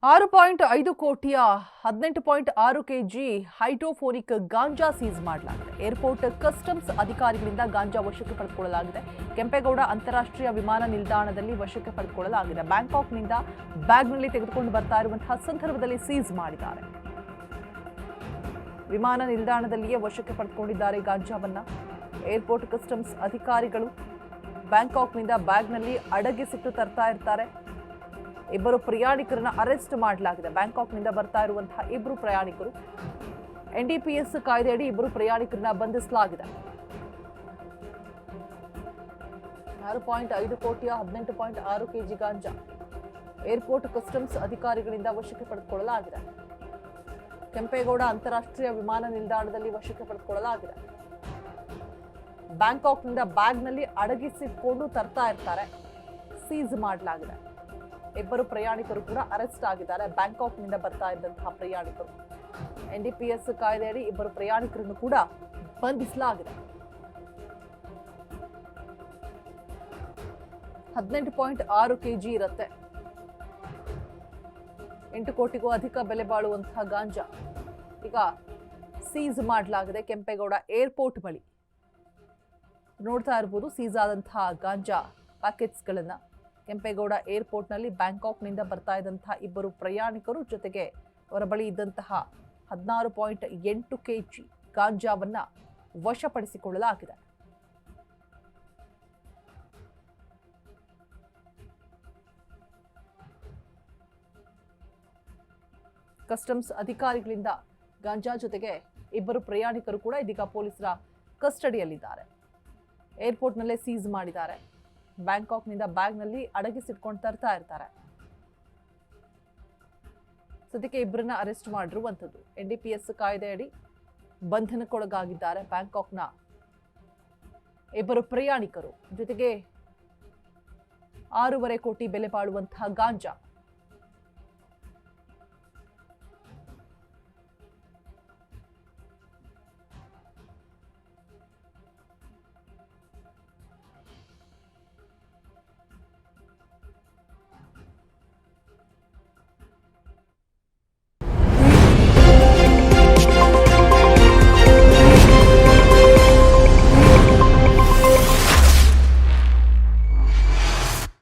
6.5 ಕೋಟಿಯ 18.6 KG hydroponic ಗಾಂಜಾ seize ಮಾಡಲಾಗಿದೆ. Airport customs ಅಧಿಕಾರಿಗಳಿಂದ ಗಾಂಜಾ ವಶಕ್ಕೆ ಪಡೆದುಕೊಳ್ಳಲಾಗಿದೆ. ಕೆಂಪೇಗೌಡ ಅಂತಾರಾಷ್ಟ್ರೀಯ ವಿಮಾನ ನಿಲ್ದಾಣದಲ್ಲಿ ವಶಕ್ಕೆ ಪಡೆದುಕೊಳ್ಳಲಾಗಿದೆ. ಬ್ಯಾಂಕಾಕ್ನಿಂದ ಬ್ಯಾಗ್ನಲ್ಲಿ ತೆಗೆದುಕೊಂಡು ಬರ್ತಾ ಇರುವಂತಹ ಸಂದರ್ಭದಲ್ಲಿ ಸೀಸ್ ಮಾಡಿದ್ದಾರೆ. ವಿಮಾನ ನಿಲ್ದಾಣದಲ್ಲಿಯೇ ವಶಕ್ಕೆ ಪಡೆದುಕೊಂಡಿದ್ದಾರೆ ಗಾಂಜಾವನ್ನ. ಏರ್ಪೋರ್ಟ್ ಕಸ್ಟಮ್ಸ್ ಅಧಿಕಾರಿಗಳು ಬ್ಯಾಂಕಾಕ್ನಿಂದ ಬ್ಯಾಗ್ನಲ್ಲಿ ಅಡಗಿಸಿಟ್ಟು ತರ್ತಾ ಇರ್ತಾರೆ. ಇಬ್ಬರು ಪ್ರಯಾಣಿಕರನ್ನ ಅರೆಸ್ಟ್ ಮಾಡಲಾಗಿದೆ. ಬ್ಯಾಂಕಾಕ್ನಿಂದ ಬರ್ತಾ ಇರುವಂತಹ ಇಬ್ಬರು ಪ್ರಯಾಣಿಕರು NDPS ಕಾಯ್ದೆಯಡಿ ಇಬ್ಬರು ಪ್ರಯಾಣಿಕರನ್ನ ಬಂಧಿಸಲಾಗಿದೆ. 6.5 ಕೋಟಿಯ 18.6 ಕೆಜಿ ಗಾಂಜಾ ಏರ್ಪೋರ್ಟ್ ಕಸ್ಟಮ್ಸ್ ಅಧಿಕಾರಿಗಳಿಂದ ವಶಕ್ಕೆ ಪಡೆದುಕೊಳ್ಳಲಾಗಿದೆ. ಕೆಂಪೇಗೌಡ ಅಂತಾರಾಷ್ಟ್ರೀಯ ವಿಮಾನ ನಿಲ್ದಾಣದಲ್ಲಿ ವಶಕ್ಕೆ ಪಡೆದುಕೊಳ್ಳಲಾಗಿದೆ. ಬ್ಯಾಂಕಾಕ್ನಿಂದ ಬ್ಯಾಗ್ನಲ್ಲಿ ಅಡಗಿಸಿಕೊಂಡು ತರ್ತಾ ಇರ್ತಾರೆ. ಸೀಸ್ ಮಾಡಲಾಗಿದೆ. ಇಬ್ಬರು ಪ್ರಯಾಣಿಕರು ಕೂಡ ಅರೆಸ್ಟ್ ಆಗಿದ್ದಾರೆ. ಬ್ಯಾಂಕಾಕ್ನಿಂದ ಬರ್ತಾ ಇದ್ದಂತಹ ಪ್ರಯಾಣಿಕರು. NDPS ಕಾಯ್ದೆಯಡಿ ಇಬ್ಬರು ಪ್ರಯಾಣಿಕರನ್ನು ಕೂಡ ಬಂಧಿಸಲಾಗಿದೆ. 18.6 ಕೆಜಿ ಇರುತ್ತೆ. 8 ಕೋಟಿಗೂ ಅಧಿಕ ಬೆಲೆ ಬಾಳುವಂತಹ ಗಾಂಜಾ ಈಗ ಸೀಸ್ ಮಾಡಲಾಗಿದೆ ಕೆಂಪೇಗೌಡ ಏರ್ಪೋರ್ಟ್ ಬಳಿ. ನೋಡ್ತಾ ಇರಬಹುದು ಸೀಸ್ ಆದಂತಹ ಗಾಂಜಾ ಪ್ಯಾಕೆಟ್ಸ್ಗಳನ್ನ. ಕೆಂಪೇಗೌಡ ಏರ್ಪೋರ್ಟ್ನಲ್ಲಿ ಬ್ಯಾಂಕಾಕ್ನಿಂದ ಬರ್ತಾ ಇದ್ದಂತಹ ಇಬ್ಬರು ಪ್ರಯಾಣಿಕರು ಜೊತೆಗೆ ಅವರ ಬಳಿ ಇದ್ದಂತಹ 16.8 ಕೆಜಿ ಗಾಂಜಾವನ್ನ ವಶಪಡಿಸಿಕೊಳ್ಳಲಾಗಿದೆ. ಕಸ್ಟಮ್ಸ್ ಅಧಿಕಾರಿಗಳಿಂದ ಗಾಂಜಾ ಜೊತೆಗೆ ಇಬ್ಬರು ಪ್ರಯಾಣಿಕರು ಕೂಡ ಇದೀಗ ಪೊಲೀಸರ ಕಸ್ಟಡಿಯಲ್ಲಿದ್ದಾರೆ. ಏರ್ಪೋರ್ಟ್ನಲ್ಲೇ ಸೀಸ್ ಮಾಡಿದ್ದಾರೆ. ಬ್ಯಾಂಕಾಕ್ನಿಂದ ಬ್ಯಾಗ್ನಲ್ಲಿ ಅಡಗಿಸಿಟ್ಕೊಂಡು ತರ್ತಾ ಇರ್ತಾರೆ. ಸದ್ಯಕ್ಕೆ ಇಬ್ಬರನ್ನ ಅರೆಸ್ಟ್ ಮಾಡಿರುವಂಥದ್ದು. NDPS ಕಾಯ್ದೆಯಡಿ ಬಂಧನಕ್ಕೊಳಗಾಗಿದ್ದಾರೆ ಬ್ಯಾಂಕಾಕ್ನ ಇಬ್ಬರು ಪ್ರಯಾಣಿಕರು. ಜೊತೆಗೆ 6.5 ಕೋಟಿ ಬೆಲೆ ಬಾಳುವಂತಹ ಗಾಂಜಾ